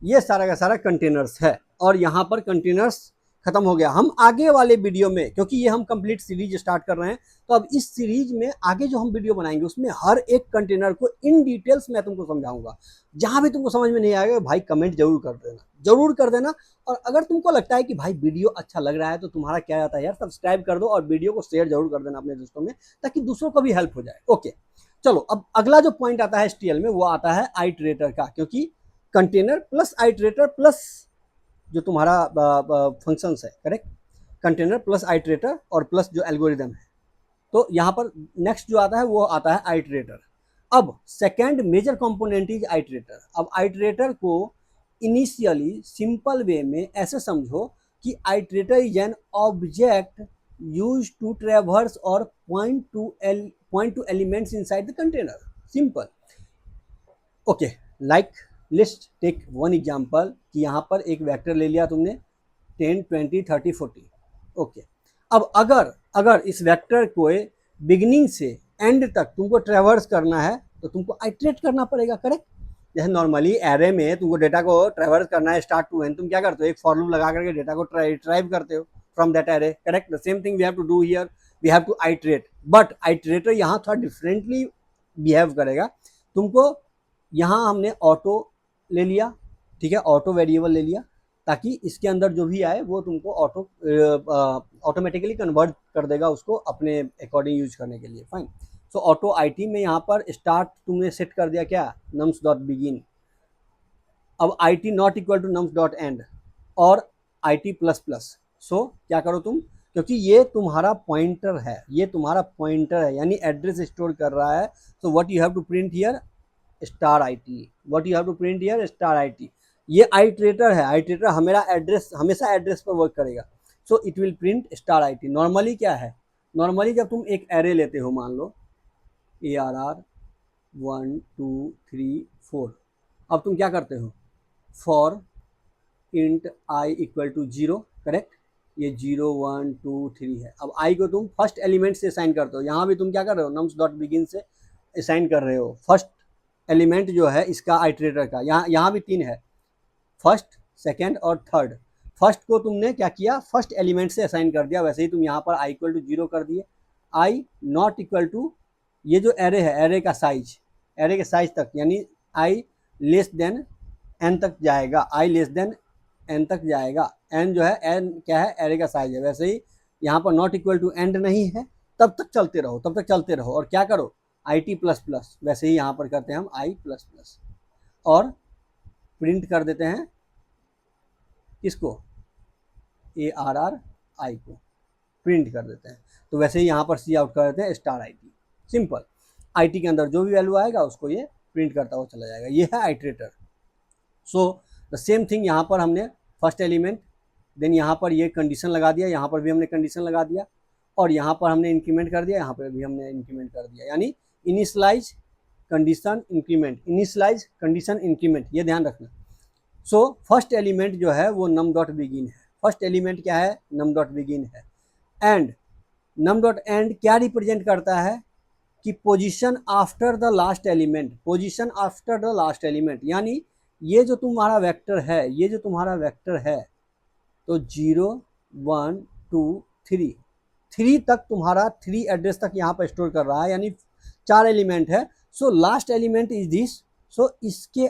ये सारा का सारा कंटेनर्स है। और यहाँ पर कंटेनर्स खत्म हो गया। हम आगे वाले वीडियो में, क्योंकि ये हम कंप्लीट सीरीज स्टार्ट कर रहे हैं, तो अब इस सीरीज में आगे जो हम वीडियो बनाएंगे उसमें हर एक कंटेनर को इन डिटेल्स मैं तुमको समझाऊंगा। जहां भी तुमको समझ में नहीं आएगा भाई कमेंट जरूर कर देना, जरूर कर देना। और अगर तुमको लगता है कि भाई वीडियो अच्छा लग रहा है तो तुम्हारा क्या जाता है यार, सब्सक्राइब कर दो और वीडियो को शेयर जरूर कर देना अपने दोस्तों में, ताकि दूसरों को भी हेल्प हो जाए। ओके, चलो अब अगला जो पॉइंट आता है STL में वो आता है आइटरेटर का, क्योंकि कंटेनर प्लस आइटरेटर प्लस जो तुम्हारा फंक्शंस है, करेक्ट, कंटेनर प्लस आइटरेटर और प्लस जो एल्गोरिदम है, तो यहाँ पर नेक्स्ट जो आता है वो आता है आइटरेटर। अब second major component is iterator. अब आइटरेटर को इनिशियली सिंपल वे में ऐसे समझो कि iterator is an object use to traverse और point to elements inside the container. Simple. Okay, like let's take one example कि यहाँ पर एक वेक्टर ले लिया तुमने 10, 20, 30, 40। ओके, अब अगर इस वेक्टर को बिगिनिंग से एंड तक तुमको ट्रेवर्स करना है तो तुमको आइटरेट करना पड़ेगा, करेक्ट। जैसे नॉर्मली एरे में तुमको डेटा को ट्रेवर्स करना है स्टार्ट टू एंड, तुम क्या करते हो, एक फॉर लूप लगा करके डेटा को रिट्राइव करते हो from that array, correct. The same thing we have to do here, we have to iterate. But iterator यहाँ थोड़ा डिफरेंटली बिहेव करेगा। तुमको यहाँ हमने ऑटो ले लिया, ठीक है, ऑटो वेरिएबल ले लिया ताकि इसके अंदर जो भी आए वो तुमको ऑटोमेटिकली कन्वर्ट कर देगा उसको अपने अकॉर्डिंग यूज करने के लिए, फाइन। सो ऑटो आईटी में यहाँ पर स्टार्ट तुमने सेट कर दिया क्या, नम्स डॉट बिगिन। अब IT not equal to nums dot end और आईटी प्लस प्लस। सो क्या करो तुम, क्योंकि ये तुम्हारा पॉइंटर है, ये तुम्हारा पॉइंटर है यानी एड्रेस स्टोर कर रहा है। So what you have to print here, star IT. What you have to print here, star IT. ये आइटरेटर है, आइटरेटर हमेशा एड्रेस पर वर्क करेगा। So it will print star IT. Normally क्या है, नॉर्मली जब तुम एक एरे लेते हो, मान लो ARR 1 2 3 4, अब तुम क्या करते हो, for int i equal to 0, correct. ये 0 1 2 3 है। अब i को तुम फर्स्ट एलिमेंट से असाइन करते हो। यहाँ भी तुम क्या कर रहे हो, नम्स डॉट बिगिन से असाइन कर रहे हो फर्स्ट एलिमेंट जो है इसका आइटरेटर का। यहाँ भी 3 है, फर्स्ट, सेकेंड और थर्ड। फर्स्ट को तुमने क्या किया, फर्स्ट एलिमेंट से असाइन कर दिया। वैसे ही तुम यहाँ पर i इक्वल टू 0 कर दिए। i नॉट इक्वल टू, ये जो एरे है, एरे का साइज, एरे के साइज तक यानी i लेस देन n तक जाएगा, i लेस देन n तक जाएगा। n जो है, n क्या है, एरे का साइज है। वैसे ही यहाँ पर नॉट इक्वल टू एंड नहीं है, तब तक चलते रहो, तब तक चलते रहो। और क्या करो, IT प्लस प्लस। वैसे ही यहाँ पर करते हैं हम i प्लस प्लस और प्रिंट कर देते हैं इसको, ARR i को प्रिंट कर देते हैं। तो वैसे ही यहाँ पर सी आउट कर देते हैं स्टार IT। सिंपल। IT के अंदर जो भी वैल्यू आएगा उसको ये प्रिंट करता हुआ चला जाएगा। ये है iterator. So the same thing यहाँ पर हमने फर्स्ट एलिमेंट, देन यहाँ पर ये कंडीशन लगा दिया, यहाँ पर भी हमने कंडीशन लगा दिया और यहाँ पर हमने इंक्रीमेंट कर दिया, यहाँ पर भी हमने इंक्रीमेंट कर दिया। यानी initialize condition increment, initialize condition increment, ये ध्यान रखना। सो फर्स्ट एलिमेंट जो है वो नम डॉट बिगिन है। फर्स्ट एलिमेंट क्या है, नम डॉट बिगिन है। एंड नम डॉट एंड क्या रिप्रेजेंट करता है कि position after the last element, position after the last element. यानी ये जो तुम्हारा वेक्टर है, ये जो तुम्हारा वेक्टर है, तो 0 1 2 3 तक तुम्हारा 3 एड्रेस तक यहाँ पर स्टोर कर रहा है, यानी 4 एलिमेंट है। So last element is this. So इसके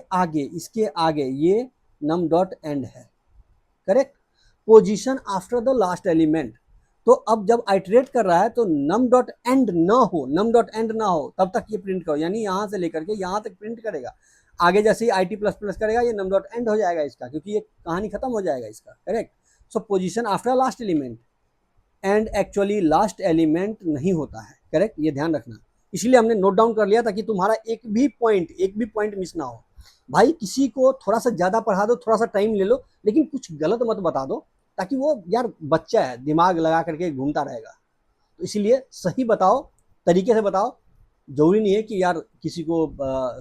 आगे ये नम डॉट एंड है, correct. Position after the last element. तो अब जब आइटरेट कर रहा है तो नम डॉट एंड ना हो, नम डॉट एंड ना हो, तब तक ये प्रिंट करो। यानी यहाँ से लेकर के यहाँ तक प्रिंट करेगा। आगे जैसे ही IT प्लस प्लस करेगा ये नम डॉट एंड हो जाएगा इसका, क्योंकि ये कहानी खत्म हो जाएगा इसका, correct. So position after last element, and actually last element नहीं होता है, करेक्ट। ये ध्यान रखना, इसलिए हमने नोट डाउन कर लिया ताकि तुम्हारा एक भी पॉइंट मिस ना हो। भाई किसी को थोड़ा सा ज़्यादा पढ़ा दो, थोड़ा सा टाइम ले लो, लेकिन कुछ गलत मत बता दो, ताकि वो यार बच्चा है, दिमाग लगा करके घूमता रहेगा। तो इसीलिए सही बताओ, तरीके से बताओ। जरूरी नहीं है कि यार किसी को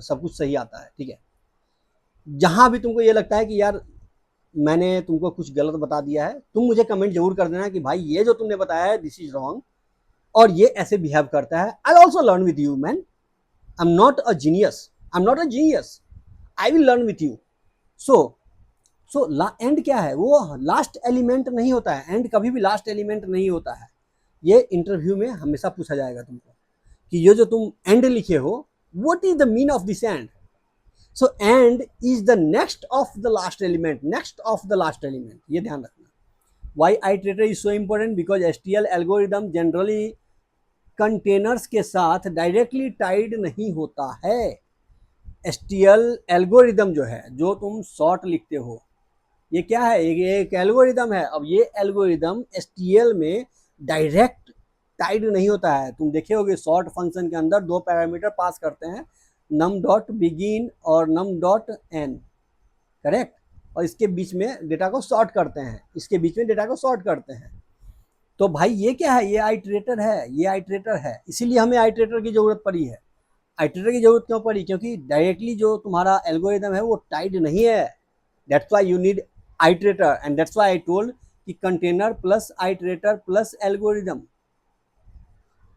सब कुछ सही आता है, ठीक है। जहाँ भी तुमको ये लगता है कि यार मैंने तुमको कुछ गलत बता दिया है, तुम मुझे कमेंट जरूर कर देना कि भाई ये जो तुमने बताया है दिस इज रॉन्ग और ये ऐसे बिहेव करता है। I also learn with you man, I am not a genius, I will learn with you. So and क्या है, वो लास्ट एलिमेंट नहीं होता है, एंड कभी भी लास्ट एलिमेंट नहीं होता है। ये इंटरव्यू में हमेशा पूछा जाएगा तुमको कि ये जो तुम एंड लिखे हो, what is the mean of this end. So end is the next of the last element, ये ध्यान रखना। Why iterator is so important, because STL algorithm generally containers के साथ डायरेक्टली टाइड नहीं होता है। STL एल्गोरिदम जो है, जो तुम शॉर्ट लिखते हो, ये क्या है, ये एक एल्गोरिदम है। अब ये एल्गोरिदम STL में डायरेक्ट टाइड नहीं होता है। तुम देखे होगे सॉर्ट फंक्शन के अंदर दो पैरामीटर पास करते हैं, नम डॉट बिगिन और नम डॉट एन, करेक्ट, और इसके बीच में डेटा को सॉर्ट करते हैं, इसके बीच में डेटा को सॉर्ट करते हैं। तो भाई ये क्या है, ये आइटरेटर है, ये आइटरेटर है, इसीलिए हमें आइटरेटर की जरूरत पड़ी है। आइटरेटर की जरूरत क्यों पड़ी, क्योंकि डायरेक्टली जो तुम्हारा एल्गोरिदम है वो टाइड नहीं है, that's why you need iterator, and that's why I told कि container plus iterator plus algorithm,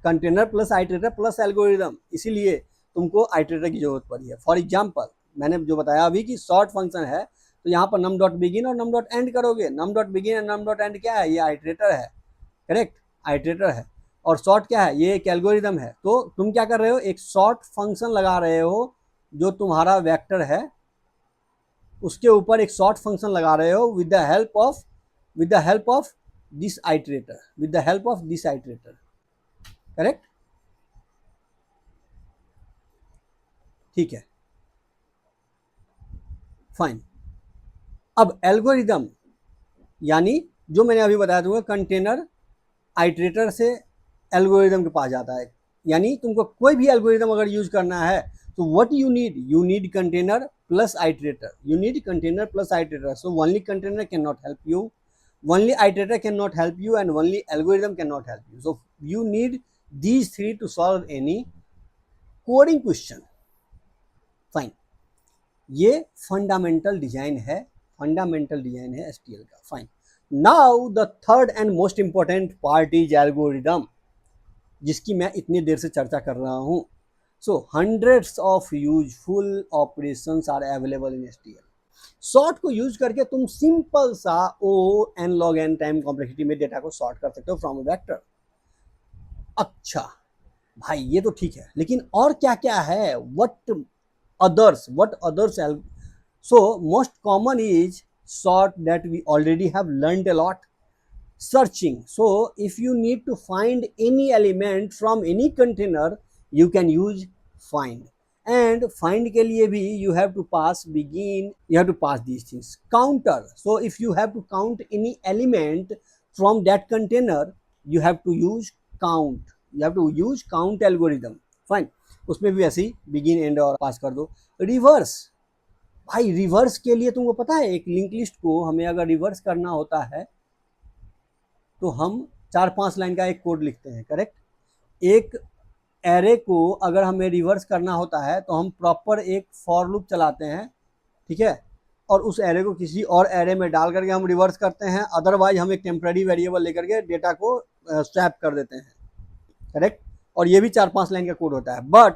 container plus iterator plus algorithm, इसीलिए तुमको आइटरेटर की जरूरत पड़ी है। फॉर एग्जाम्पल मैंने जो बताया अभी कि शॉर्ट फंक्शन है, तो यहाँ पर नम डॉट बिगिन और नम डॉट एंड करोगे, num dot begin and num dot end क्या है, ये आइटरेटर है, करेक्ट, आइटरेटर है। और शॉर्ट क्या है, ये एक एल्गोरिदम है। तो तुम क्या कर रहे हो, एक शॉर्ट फंक्शन लगा रहे हो, जो तुम्हारा वेक्टर है उसके ऊपर एक शॉर्ट फंक्शन लगा रहे हो with the help of this iterator, with the help of this iterator, correct, ठीक है, फाइन। अब एल्गोरिदम यानी जो मैंने अभी बताया तुमको, कंटेनर आइटरेटर से एल्गोरिदम के पास जाता है, यानी तुमको कोई भी एल्गोरिदम अगर यूज करना है तो what you need container plus iterator, you need container plus iterator. So only container can not help you, only iterator can not help you, and only algorithm can not help you. So you need these three to solve any coding question, fine. ये fundamental design है, fundamental design है STL का, fine. Now the third and most important part is algorithm, जिसकी मैं इतनी देर से चर्चा कर रहा हूं। So hundreds of useful operations are available in STL. Sort को यूज करके तुम सिंपल सा O N log N time complexity में डेटा को सॉर्ट कर सकते हो फ्रॉम अ वेक्टर। अच्छा भाई ये तो ठीक है, लेकिन और क्या क्या है, what others, so most common is sort that we already have learned a lot, searching. So if you need to find any element from any container, you can use find, and find के लिए भी you have to pass begin, you have to pass these things, counter. So if you have to count any element from that container, you have to use count algorithm, fine। उसमें भी ऐसे ही begin and और पास कर दो। Reverse, भाई reverse के लिए तुमको पता है, एक लिंक लिस्ट को हमें अगर रिवर्स करना होता है तो हम 4-5 लाइन का एक कोड लिखते हैं, करेक्ट। एक एरे को अगर हमें रिवर्स करना होता है तो हम प्रॉपर एक फॉर लूप चलाते हैं, ठीक है, और उस एरे को किसी और एरे में डाल करके हम रिवर्स करते हैं। अदरवाइज हम एक टेम्पररी वेरिएबल लेकर के डेटा को स्वैप कर देते हैं, करेक्ट। और ये भी 4-5 लाइन का कोड होता है। बट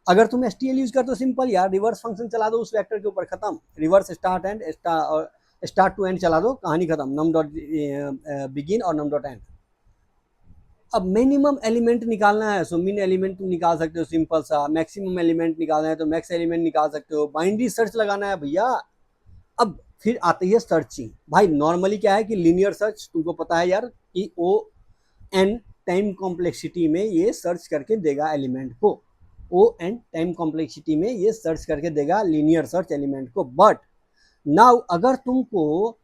अगर तुम एसटीएल यूज करते हो, सिंपल यार, रिवर्स फंक्शन चला दो उस वेक्टर के ऊपर, खत्म, रिवर्स स्टार्ट टू एंड चला दो, कहानी खत्म, नम डॉट बिगिन और नम डॉट एंड। अब मिनिमम एलिमेंट निकालना है, सो मिन एलिमेंट तुम निकाल सकते हो सिंपल सा, मैक्सिमम एलिमेंट निकालना है तो मैक्स एलिमेंट निकाल सकते हो, बाइनरी सर्च लगाना है भैया। अब फिर आती है सर्चिंग। भाई नॉर्मली क्या है कि लीनियर सर्च तुमको पता है यार कि ओ एन टाइम कॉम्प्लेक्सिटी में ये सर्च करके देगा एलिमेंट को, ओ एन टाइम कॉम्प्लेक्सिटी में ये सर्च करके देगा लीनियर सर्च एलिमेंट को। बट नाउ अगर तुमको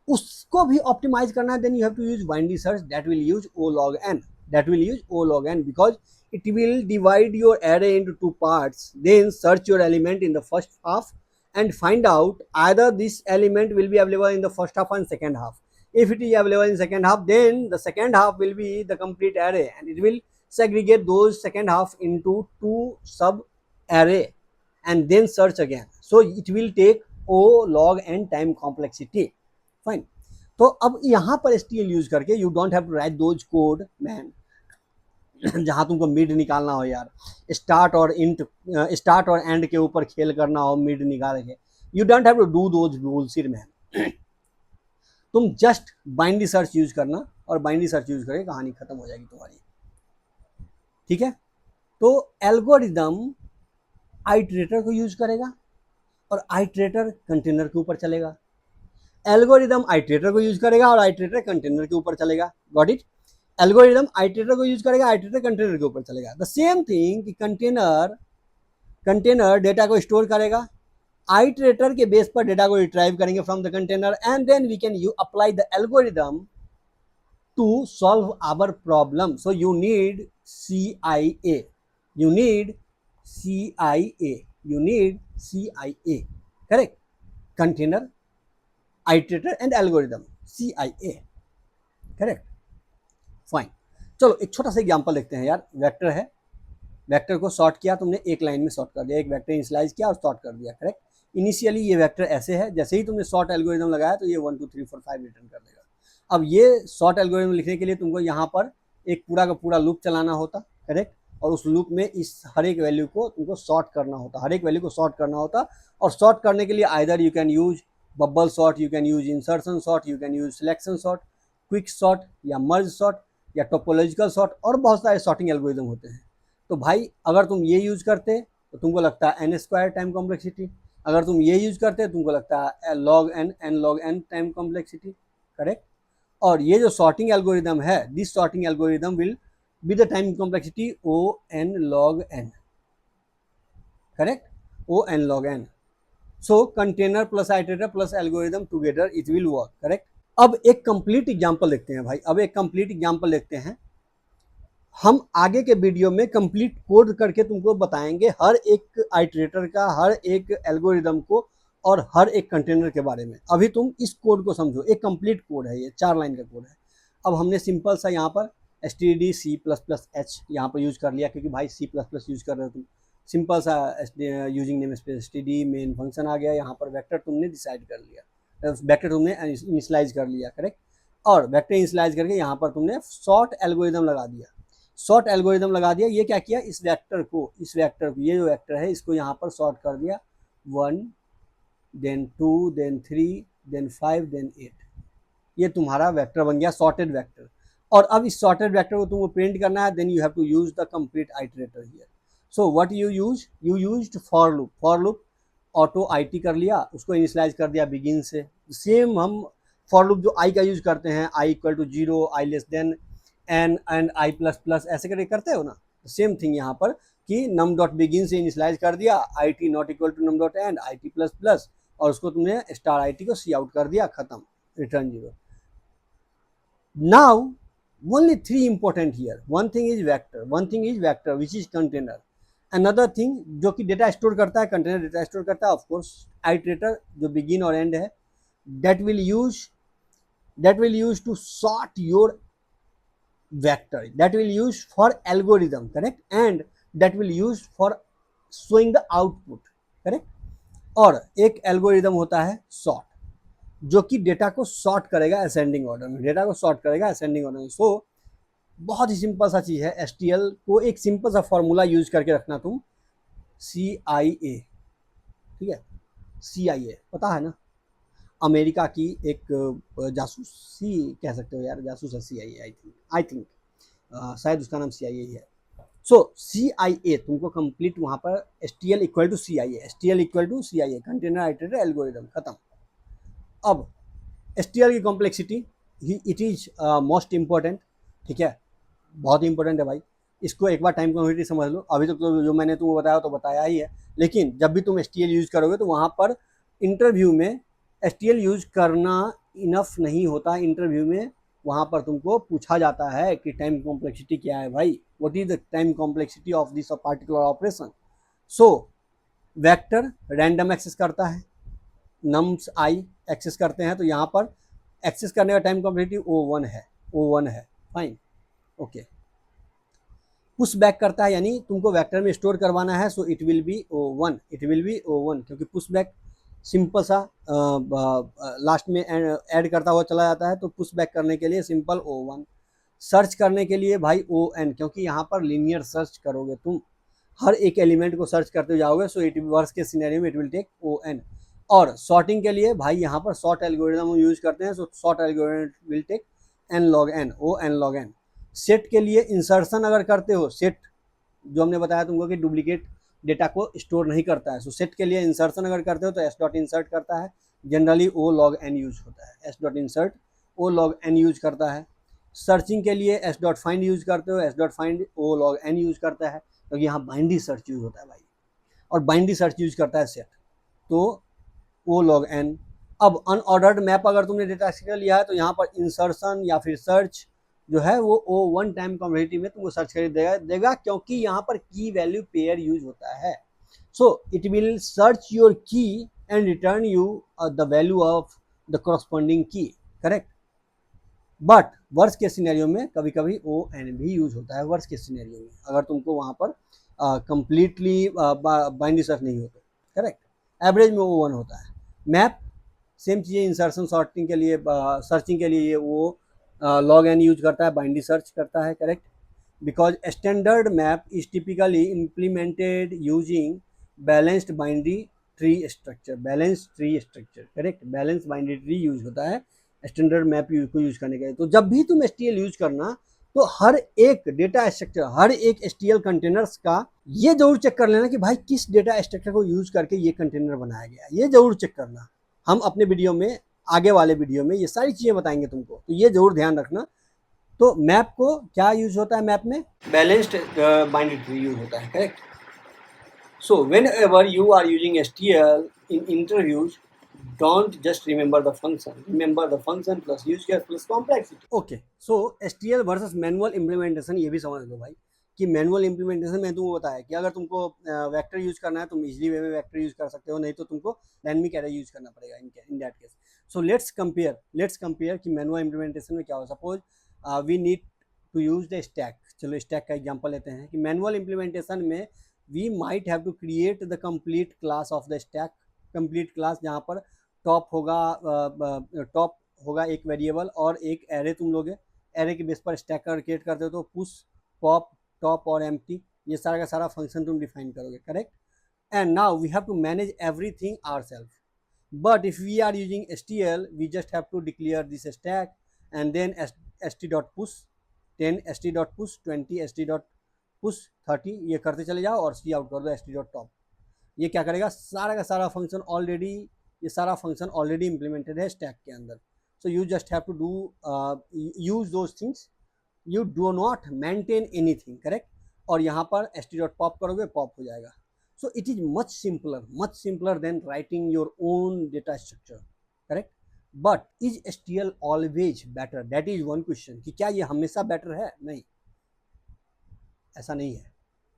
उसको भी ऑप्टिमाइज करना है, then you have to use binary search, that will use O log N, because it will divide your array into 2 parts, then search your element in the first half and find out either this element will be available in the first half and second half. If it is available in second half, then the second half will be the complete array, and it will segregate those second half into 2 sub array and then search again. So it will take O log n time complexity, fine। तो अब यहाँ पर STL use करके you don't have to write those code man, जहां तुमको mid निकालना हो यार, स्टार्ट और एंड के ऊपर खेल करना हो, मिड निकाल के, you don't have to do those bullshit man. तुम जस्ट बाइनरी सर्च यूज करना, और बाइनरी सर्च यूज करके कहानी खत्म हो जाएगी तुम्हारी, ठीक है। तो एल्गोरिदम आइटरेटर को यूज करेगा और आइटरेटर कंटेनर के ऊपर चलेगा, एल्गोरिदम आइटरेटर को यूज करेगा और आइटरेटर कंटेनर के ऊपर चलेगा, गॉट इट। एल्गोरिदम आइटरेटर को यूज करेगा, आइटरेटर कंटेनर के ऊपर चलेगा। द सेम थिंग कि कंटेनर डेटा को स्टोर करेगा, आइटरेटर के बेस पर डेटा को रिट्राइव करेंगे from the container, and then we can you apply the algorithm to solve our problem. So you need CIA. You need CIA. You need CIA. Correct? Container, iterator and algorithm. CIA. Correct, fine. चलो एक छोटा सा example देखते हैं यार। Vector है, vector को sort किया तुमने, एक लाइन में सॉर्ट कर दिया, एक वेक्टर इनिशियलाइज किया और सॉर्ट कर दिया। करेक्ट, इनिशियली ये वेक्टर ऐसे है, जैसे ही तुमने सॉर्ट एल्गोरिथम लगाया तो ये 1 2 3 4 5 रिटर्न कर देगा। अब ये सॉर्ट एल्गोरिथम लिखने के लिए तुमको यहाँ पर एक पूरा का पूरा लूप चलाना होता। करेक्ट, और उस लूप में इस हर एक वैल्यू को तुमको सॉर्ट करना होता, हर एक वैल्यू को सॉर्ट करना होता। और सॉर्ट करने के लिए either you can use bubble sort, you can use insertion sort, you can use selection sort, quick sort या मर्ज सॉर्ट या टोपोलॉजिकल सॉर्ट, और बहुत सारे सॉर्टिंग एल्गोरिथम होते हैं। तो भाई अगर तुम ये यूज करते तो तुमको लगता है n² टाइम कॉम्प्लेक्सिटी, अगर तुम ये यूज करते तुमको लगता है log n time complexity. Correct, और ये जो सॉर्टिंग एल्गोरिथम है, this sorting algorithm will be the time complexity O(n log n). Correct, O(n log n). So container plus iterator plus algorithm together it will work. Correct, अब एक कंप्लीट एग्जांपल देखते हैं भाई, अब एक कंप्लीट एग्जांपल देखते हैं। हम आगे के वीडियो में कंप्लीट कोड करके तुमको बताएंगे हर एक आइटरेटर का, हर एक एल्गोरिदम को और हर एक कंटेनर के बारे में। अभी तुम इस कोड को समझो, एक कंप्लीट कोड है, ये 4 लाइन का कोड है। अब हमने सिंपल सा यहाँ पर std++h यहाँ पर यूज कर लिया, क्योंकि भाई C++ यूज कर रहे हो तुम। सिंपल सा using namespace std main function आ गया। यहाँ पर वेक्टर तुमने डिसाइड कर लिया, वेक्टर तुमने इनिशियलाइज कर लिया। करेक्ट, और वेक्टर इनिशियलाइज करके यहाँ पर तुमने सॉर्ट एल्गोरिदम लगा दिया, सॉर्ट एल्गोरिदम लगा दिया। ये क्या किया, इस वेक्टर को ये जो वेक्टर है इसको यहाँ पर सॉर्ट कर दिया, 1 then 2 then 3 then 5 then 8। ये तुम्हारा वेक्टर बन गया, सॉर्टेड वेक्टर। और अब इस सॉर्टेड वेक्टर को तुमको प्रिंट करना है, then you have to use the complete iterator here. So what you used for loop. For loop auto IT कर लिया, उसको इनिशियलाइज कर दिया बिगिन से। सेम हम फॉर लूप जो I का यूज करते हैं, I = 0, I less than n and I++ ऐसे करके करते हो ना, सेम थिंग यहाँ पर कि num.begin से इनिशियलाइज कर दिया, IT not equal to num.end, IT++, और उसको तुमने स्टार IT को सी आउट कर दिया, खत्म, return 0। Now only 3 important here. One thing is vector which is container. Another thing जो कि डेटा स्टोर करता है, कंटेनर डेटा स्टोर करता है, ऑफ कोर्स आइटरेटर जो बिगिन और एंड है, that will use to sort your vector, that will use for algorithm, correct, and that will use for showing the output, correct। और एक algorithm होता है sort, जो कि डेटा को सॉर्ट करेगा असेंडिंग ऑर्डर में, डेटा को सॉर्ट करेगा असेंडिंग ऑर्डर में। सो बहुत ही सिंपल सा चीज़ है, STL को एक सिंपल सा फॉर्मूला यूज करके रखना तुम, CIA, ठीक है, CIA पता है ना, अमेरिका की एक जासूसी कह सकते हो यार, जासूस है CIA, आई थिंक शायद उसका नाम CIA ही है। सो CIA तुमको कंप्लीट वहाँ पर STL = CIA, container iterator algorithm, खत्म। अब STL की complexity it is most important, ठीक है, बहुत ही इंपॉर्टेंट है भाई। इसको एक बार टाइम कॉम्प्लेक्सिटी समझ लो। अभी तक तो जो मैंने तुमको बताया तो बताया ही है, लेकिन जब भी तुम STL यूज करोगे तो वहाँ पर इंटरव्यू में STL यूज करना इनफ नहीं होता। इंटरव्यू में वहाँ पर तुमको पूछा जाता है कि टाइम कॉम्प्लेक्सिटी क्या है भाई, what is the time complexity of this particular operation. So vector random access करता है, नम्स I एक्सेस करते हैं, तो यहाँ पर एक्सेस करने का टाइम कॉम्प्लेक्सिटी O1 है, फाइन, ओके। पुश बैक करता है, यानी तुमको वेक्टर में स्टोर करवाना है, so it will be O1, क्योंकि पुश बैक सिंपल सा लास्ट में ऐड करता हुआ चला जाता है, तो पुश बैक करने के लिए सिंपल O1। सर्च करने के लिए भाई ON, क्योंकि यहाँ पर लीनियर सर्च करोगे तुम, हर एक एलिमेंट को सर्च करते जाओगे, सो इट वर्स्ट के सिनेरियो में इट विल टेक ON। और सॉर्टिंग के लिए भाई यहाँ पर सॉर्ट एल्गोरिदम यूज करते हैं, so sort algorithm will take n log n, O(n log n। Set के लिए इंसर्शन अगर करते हो, सेट जो हमने बताया तुमको कि डुप्लीकेट डेटा को स्टोर नहीं करता है, सो सेट के लिए इंसर्शन अगर करते हो तो s.insert करता है, generally O log n use होता है, s.insert O log n use करता है। सर्चिंग के लिए s.find यूज करते हो, s.find O log n use करता है, क्योंकि यहाँ बाइनरी सर्च यूज होता है भाई, और बाइनरी सर्च यूज करता है सेट, तो O log n। अब अनऑर्डर्ड मैप अगर तुमने डेटा लिया है तो यहाँ पर इंसर्शन या फिर सर्च जो है वो वन टाइम कम्युनिटी में तुमको सर्च कर देगा क्योंकि यहाँ पर की वैल्यू पेयर यूज होता है. So it will search your key and return you the value of the corresponding key. Correct. But worst के सिनेरियो में कभी कभी ओ एन भी यूज होता है. वर्स के सिनेरियो में अगर तुमको वहाँ पर कंप्लीटली बाइनरी सर्च नहीं हो तो. करेक्ट. एवरेज में वो वन होता है. मैप सेम चीज़ें इंसर्शन सॉर्टिंग के लिए सर्चिंग के लिए वो लॉग एन यूज करता है, बाइनरी सर्च करता है. Correct. Because standard map is typically implemented using balanced binary tree structure. Balance tree structure. Correct. Balance binary tree use होता है स्टैंडर्ड मैप को यूज करने के लिए. तो जब भी तुम STL यूज करना तो हर एक डेटा स्ट्रक्चर, हर एक STL कंटेनर्स का ये जरूर चेक कर लेना कि भाई किस डेटा स्ट्रक्चर को यूज करके ये कंटेनर बनाया गया है. ये जरूर चेक करना. हम अपने वीडियो में, आगे वाले वीडियो में ये सारी चीजें बताएंगे तुमको, तो ये जरूर ध्यान रखना. तो मैप को क्या यूज होता है? मैप में बैलेंस्ड बाइनरी ट्री यूज होता है. Correct. So whenever you are using STL in interviews, don't just remember the function, remember the function plus use case plus complexity. Okay, so STL versus manual implementation ये भी समझ लो भाई कि manual implementation में तुमको बताया कि अगर तुमको वेक्टर यूज करना है तुम इजीली वे में वेक्टर यूज कर सकते हो, नहीं तो तुमको डायनेमिक एरे यूज करना पड़ेगा in that case. So let's compare कि मैनुअल इम्प्लीमेंटेशन में क्या हो. Suppose we need to use the stack. चलो स्टैक का एग्जांपल लेते हैं कि मैनुअल इम्प्लीमेंटेशन में we might have to create the complete class of the stack. Complete class जहाँ पर टॉप होगा एक वेरिएबल और एक एरे तुम लोगे. एरे के बेस पर स्टैक क्रिएट करते हो तो पुश, पॉप, टॉप और एम्प्टी, ये सारा का सारा फंक्शन तुम डिफाइन करोगे. Correct. And now we have to manage everything ourselves. But if we are using STL we just have to declare this stack and then st.push 10, st.push 20, st.push 30, ये करते चले जाओ और सी आउट कर दो st.top. ये क्या करेगा? सारा का सारा फंक्शन ऑलरेडी, ये सारा फंक्शन ऑलरेडी इंप्लीमेंटेड है स्टैक के अंदर. So you just have to do use those things. You do not maintain anything. Correct. और यहाँ पर st.pop करोगे, पॉप हो जाएगा. So it is much simpler than writing your own data structure. Correct. But is STL always better? That is one question कि क्या ये हमेशा बेटर है? नहीं, ऐसा नहीं है.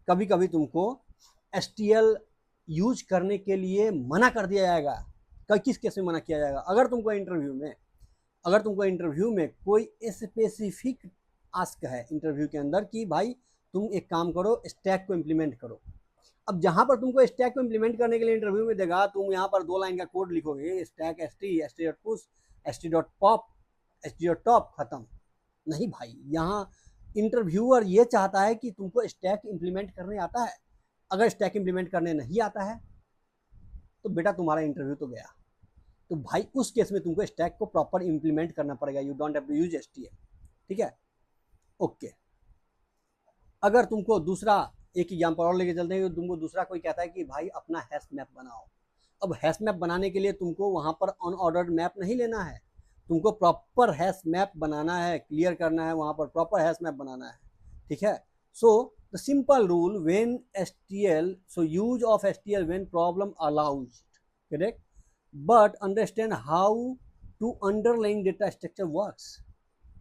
कभी कभी तुमको STL यूज करने के लिए मना कर दिया जाएगा. किस केस में मना किया जाएगा? अगर तुमको इंटरव्यू में कोई स्पेसिफिक आस्क है इंटरव्यू के अंदर कि भाई तुम एक काम करो, स्टैक को इम्प्लीमेंट करो. अब जहां पर तुमको स्टैक को इम्प्लीमेंट करने के लिए इंटरव्यू में देगा, तुम यहाँ पर 2 लाइन का कोड लिखोगे, स्टैक st.push st.pop st.top, खत्म. नहीं भाई, यहाँ इंटरव्यूअर ये चाहता है कि तुमको स्टैक इम्प्लीमेंट करने आता है. अगर स्टैक इम्प्लीमेंट करने नहीं आता है तो बेटा तुम्हारा इंटरव्यू तो गया. तो भाई उस केस में तुमको स्टैक को प्रॉपर इम्प्लीमेंट करना पड़ेगा. You don't have to use STL. ठीक है. ओके. अगर तुमको दूसरा एक एग्जांपल और लेके चलते हैं कि तुमको दूसरा कोई कहता है कि भाई अपना हैश मैप बनाओ. अब हैश मैप बनाने के लिए तुमको वहां पर अनऑर्डर्ड मैप नहीं लेना है, तुमको प्रॉपर हैश मैप बनाना है, क्लियर करना है, वहां पर प्रॉपर हैश मैप बनाना है. ठीक है. सो the simple rule when STL, so use of STL when problem allows. Correct. But understand how to underlying data structure works.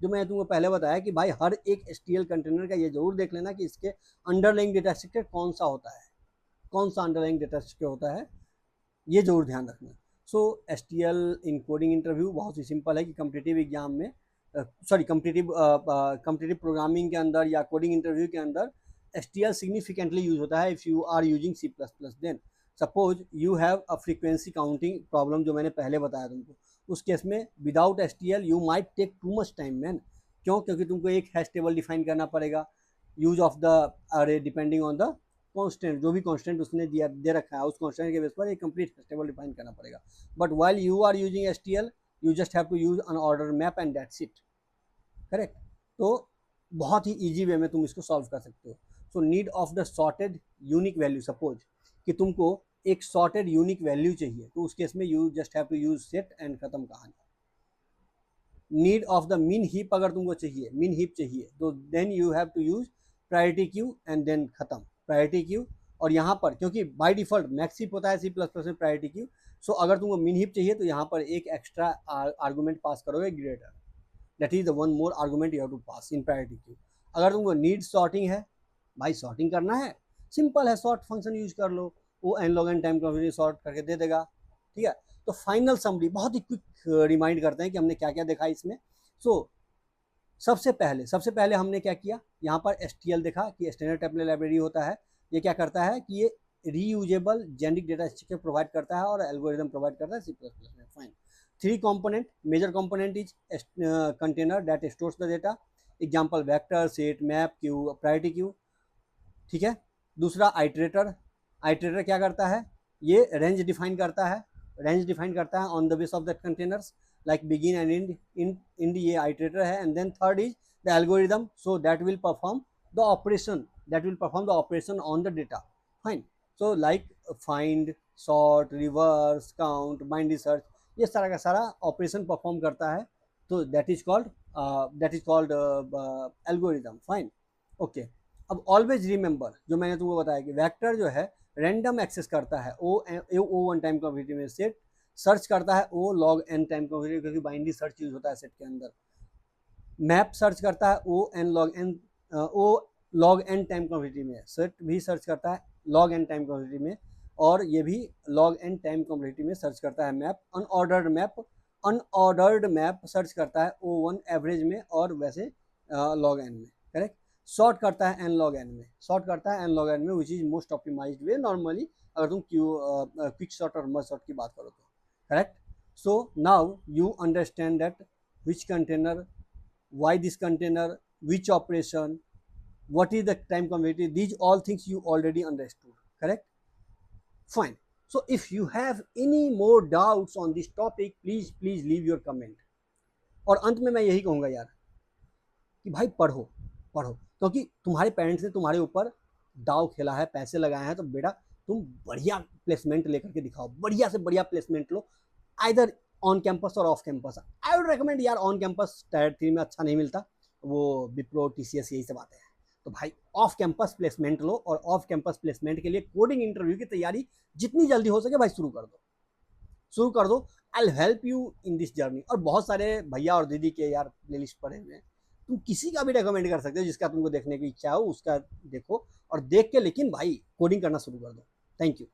जो मैं तुमको पहले बताया कि भाई हर एक STL कंटेनर का ये जरूर देख लेना कि इसके अंडरलाइंग डेटा स्ट्रक्चर कौन सा होता है, कौन सा अंडरलाइंग डेटा स्ट्रक्चर होता है, ये जरूर ध्यान रखना. सो STL इन कोडिंग इंटरव्यू बहुत ही सिंपल है कि कम्पिटिटिव एग्जाम में, कम्पिटिटिव प्रोग्रामिंग के अंदर या कोडिंग इंटरव्यू के अंदर STL significantly यूज होता है. If you are using C++, then suppose you have a frequency counting problem जो मैंने पहले बताया तुमको, उस केस में without STL you might take too much time man. क्यों? क्योंकि तुमको एक हैश टेबल डिफाइन करना पड़ेगा, use of the array depending on the constant, जो भी कॉन्स्टेंट उसने दे रखा है उस कॉन्स्टेंट के बेस पर एक कंप्लीट हैश टेबल डिफाइन करना पड़ेगा. But while you are using STL you just have to use unordered map and that's it. Correct. तो बहुत ही ईजी वे में तुम इसको सॉल्व कर सकते हो. So need of the sorted unique value. Suppose कि तुमको एक सॉर्टेड यूनिक वैल्यू चाहिए तो उस केस में you just have to use set and खत्म कहानी. Need of the min heap अगर तुमको चाहिए, मीन हीप चाहिए, तो then you have to use priority queue and then खत्म. Priority queue. और यहाँ पर क्योंकि बाय डिफॉल्ट मैक्स हीप होता है C++ में प्रायोरिटी क्यू, सो अगर तुमको मीन हीप चाहिए तो यहाँ पर एक एक्स्ट्रा आर्गूमेंट पास करोगे greater. That is the one more argument you have to pass in priority queue. अगर तुमको नीड सॉर्टिंग है, भाई सॉर्टिंग करना है, सिंपल है, सॉर्ट फंक्शन यूज कर लो, वो N log N time complete sort करके दे देगा। ठीक है, तो फाइनल समरी बहुत ही क्विक रिमाइंड करते हैं कि हमने क्या क्या देखा इसमें। सो सबसे पहले हमने क्या किया, यहाँ पर STL देखा कि स्टैंडर्ड टेम्पलेट लाइब्रेरी होता है। ये क्या करता है कि ये reusable generic data structure provide करता है और एल्गोरिदम प्रोवाइड करता है C++ में। Fine. 3 component, major component is container that stores the data, example vector, set, map, queue, priority queue. ठीक है, दूसरा आइटरेटर क्या करता है, ये रेंज डिफाइन करता है on the base of that containers, like begin and end ये आइटरेटर है। And then third is the algorithm, so that will perform the operation on the data. Fine. So like find, sort, reverse, count, binary search, ये सारा का सारा operation perform करता है, तो that is called algorithm. Fine, okay. अब always remember, जो मैंने तुमको बताया कि वेक्टर जो है रैंडम एक्सेस करता है ओ वन टाइम कंप्लीट में, सेट सर्च करता है ओ लॉग एन टाइम कंप्लीट, क्योंकि बाइनरी सर्च यूज होता है सेट के अंदर। मैप सर्च करता है ओ लॉग एन टाइम कंप्लीट में, सेट भी सर्च करता है लॉग एन टाइम कंप्लीट में, और ये भी लॉग एन टाइम कंप्लीट में सर्च करता है मैप। अनऑर्डर्ड मैप सर्च करता है O1 एवरेज में और वैसे लॉग एन में। करेक्ट। सॉर्ट करता है एन लॉग एन में which is most optimized way normally, अगर तुम क्विक सॉर्ट और मर्ज सॉर्ट की बात करो तो। Correct. So now you understand that which container, why this container, which operation, what is the time complexity, these all things you already understood. Correct. Fine. So if you have any more doubts on this topic, please leave your comment. और अंत में मैं यही कहूँगा यार कि भाई पढ़ो, क्योंकि तुम्हारे पेरेंट्स ने तुम्हारे ऊपर दाव खेला है, पैसे लगाए हैं, तो बेटा तुम बढ़िया प्लेसमेंट लेकर के दिखाओ, बढ़िया से बढ़िया प्लेसमेंट लो, आइदर ऑन कैंपस और off campus. I would recommend यार ऑन कैंपस टायर 3 में अच्छा नहीं मिलता, वो विप्रो, TCS यही सब आते हैं, तो भाई ऑफ कैंपस प्लेसमेंट लो, और ऑफ कैंपस प्लेसमेंट के लिए कोडिंग इंटरव्यू की तैयारी जितनी जल्दी हो सके भाई शुरू कर दो। I will help you in this journey. और बहुत सारे भैया और दीदी के यार प्लेलिस्ट पड़े हुए हैं, तुम किसी का भी रेकमेंड कर सकते हो, जिसका तुमको देखने की इच्छा हो उसका देखो, और देख के लेकिन भाई कोडिंग करना शुरू कर दो। Thank you.